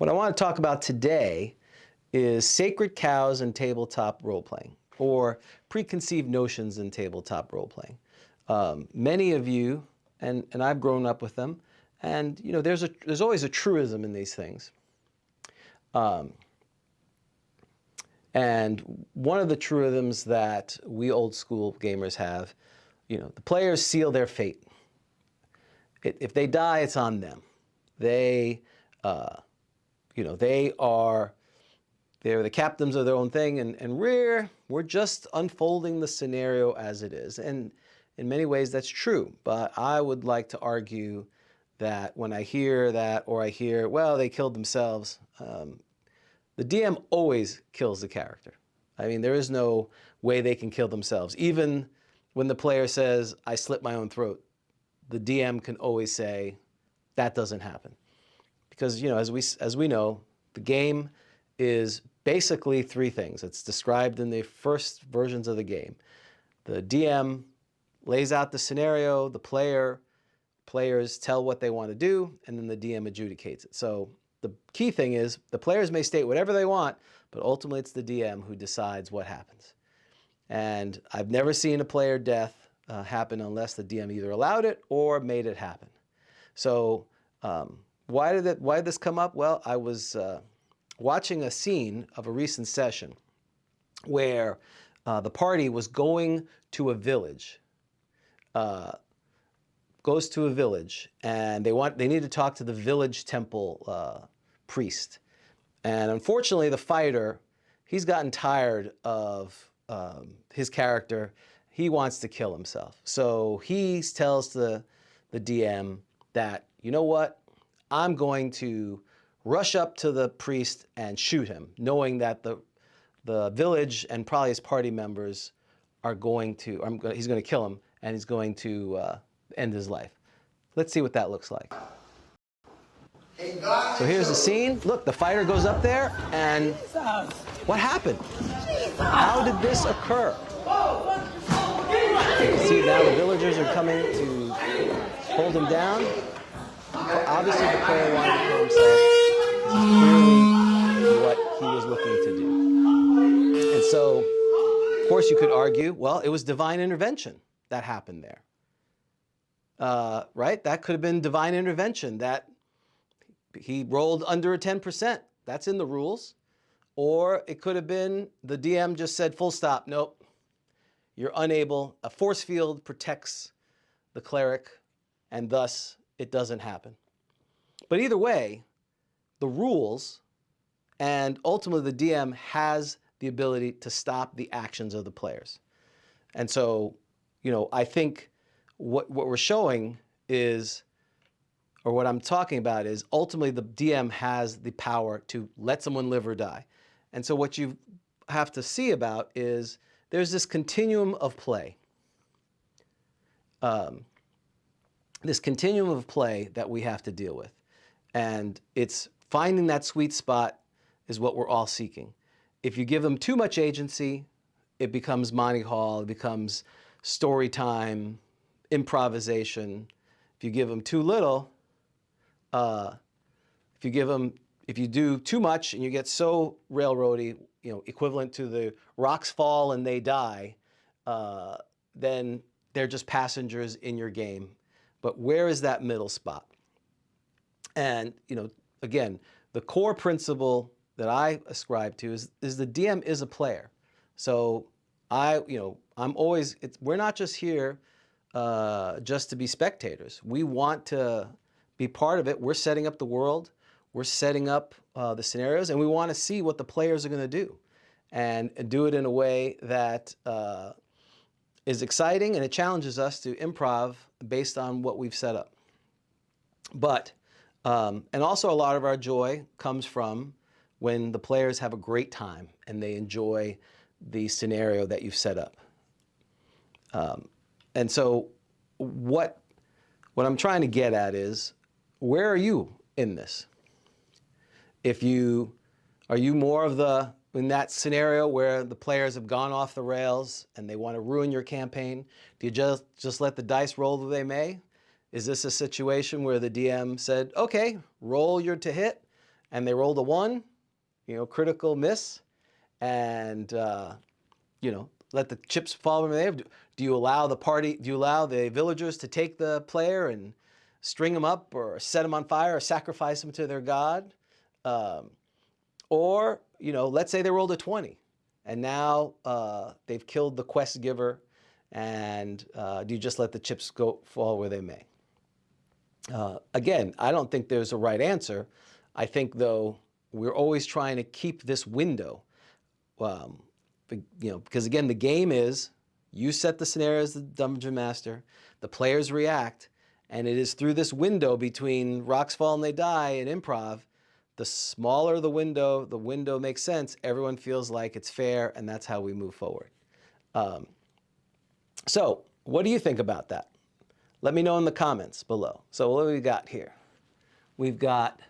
What I want to talk about today is sacred cows in tabletop role-playing, or preconceived notions in tabletop role-playing. Many of you, and I've grown up with them, and there's always a truism in these things. And one of the truisms that we old school gamers have, the players seal their fate. If they die, it's on them. They're the captains of their own thing, and we're just unfolding the scenario as it is. And in many ways, that's true. But I would like to argue that when I hear that, or I hear, well, they killed themselves, the DM always kills the character. I mean, there is no way they can kill themselves. Even when the player says, I slit my own throat, the DM can always say, that doesn't happen. Because, as we know, the game is basically three things. It's described in the first versions of the game. The DM lays out the scenario, the players tell what they want to do, and then the DM adjudicates it. So the key thing is the players may state whatever they want, but ultimately it's the DM who decides what happens. And I've never seen a player death happen unless the DM either allowed it or made it happen. So why did this come up? Well, I was watching a scene of a recent session where the party was going to a village. Goes to a village, and they need to talk to the village temple priest. And unfortunately, the fighter, he's gotten tired of his character. He wants to kill himself. So he tells the DM that, you know what, I'm going to rush up to the priest and shoot him, knowing that the village and probably his party members are he's going to kill him, and he's going to end his life. Let's see what that looks like. So here's the scene. Look, the fighter goes up there, and what happened? How did this occur? You can see now the villagers are coming to hold him down. Obviously, the player wanted to kill himself. This is clearly what he was looking to do. And so, of course, you could argue, well, it was divine intervention that happened there. Right? That could have been divine intervention, that he rolled under a 10%. That's in the rules. Or it could have been the DM just said, full stop, nope, you're unable. A force field protects the cleric, and thus it doesn't happen. But either way, the rules, and ultimately the DM has the ability to stop the actions of the players. And so, I think what we're showing is, or what I'm talking about is, ultimately the DM has the power to let someone live or die. And so what you have to see about is there's this continuum of play. This continuum of play that we have to deal with. And it's finding that sweet spot is what we're all seeking. If you give them too much agency, it becomes Monty Hall, it becomes story time, improvisation. If you give them too little, if you do too much and you get so railroady, equivalent to the rocks fall and they die, then they're just passengers in your game. But where is that middle spot? And, again, the core principle that I ascribe to is the DM is a player. So we're not just here just to be spectators. We want to be part of it. We're setting up the world. We're setting up the scenarios, and we want to see what the players are going to do, and do it in a way that is exciting, and it challenges us to improv based on what we've set up. But, and also a lot of our joy comes from when the players have a great time and they enjoy the scenario that you've set up. And so what I'm trying to get at is, where are you in this? Are you more of in that scenario where the players have gone off the rails and they want to ruin your campaign? Do you just let the dice roll that they may? Is this a situation where the DM said, okay, roll your to hit, and they rolled a 1, critical miss, and let the chips fall where they have. Do you allow the villagers to take the player and string them up or set them on fire or sacrifice them to their god? Or let's say they rolled a 20 and now they've killed the quest giver, and do you just let the chips fall where they may? Again, I don't think there's a right answer. I think, though, we're always trying to keep this window. Because again, the game is you set the scenario as the dungeon master, the players react, and it is through this window between rocks fall and they die and improv. The smaller the window makes sense. Everyone feels like it's fair, and that's how we move forward. So what do you think about that? Let me know in the comments below. So what do we got here? We've got,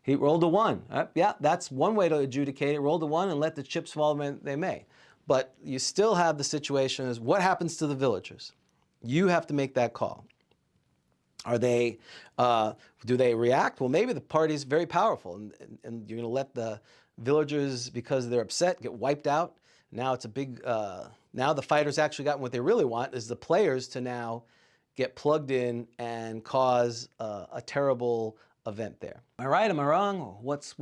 he rolled a 1. Yeah, that's one way to adjudicate it. Rolled a 1 and let the chips fall when they may. But you still have the situation is what happens to the villagers? You have to make that call. Are they, do they react? Well, maybe the party's very powerful and you're going to let the villagers, because they're upset, get wiped out. Now it's a big, now the fighters actually got what they really want, is the players to now get plugged in and cause a terrible event there. Am I right? Am I wrong? What's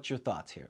your thoughts here?